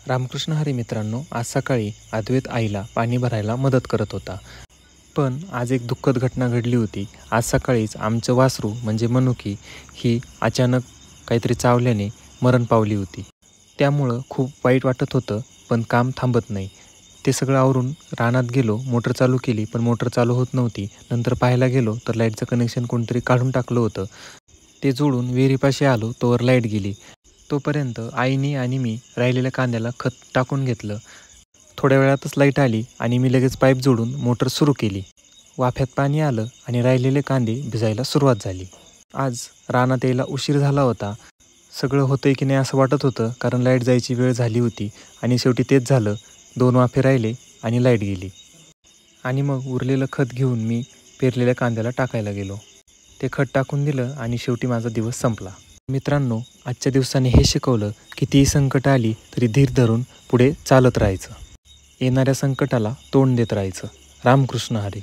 रामकृष्ण हरी मित्रांनो, आज सकाळी अद्वैत आईला पाणी भरायला मदत करत होता. पण आज एक दुःखद घटना घडली होती. आज सकाळीच आमचं वासरू म्हणजे मनुकी ही अचानक काहीतरी चावल्याने मरण पावली होती. त्यामुळं खूप वाईट वाटत होतं, पण काम थांबत नाही. ते सगळं आवरून रानात गेलो, मोटर चालू केली, पण मोटर चालू होत नव्हती. नंतर पाहायला गेलो तर लाईटचं कनेक्शन कोणतरी काढून टाकलं होतं. ते जोडून विहिरीपाशी आलो तोवर लाईट गेली. तोपर्यंत आईनी आणि मी राहिलेल्या कांद्याला खत टाकून घेतलं. थोड्या वेळातच लाईट आली आणि मी लगेच पाईप जोडून मोटर सुरू केली. वाफ्यात पाणी आलं आणि राहिलेले कांदे भिजायला सुरुवात झाली. आज रानात यायला उशीर झाला होता. सगळं होतंय की नाही असं वाटत होतं, कारण लाईट जायची वेळ झाली होती आणि शेवटी तेच झालं. 2 वाफे राहिले आणि लाईट गेली. आणि मग उरलेलं खत घेऊन मी पेरलेल्या कांद्याला टाकायला गेलो. ते खत टाकून दिलं आणि शेवटी माझा दिवस संपला. मित्रांनो, आजच्या दिवसाने हे शिकवलं, कितीही संकट आली तरी धीर धरून पुढे चालत राहायचं. येणाऱ्या संकटाला तोंड देत राहायचं. रामकृष्ण हरी.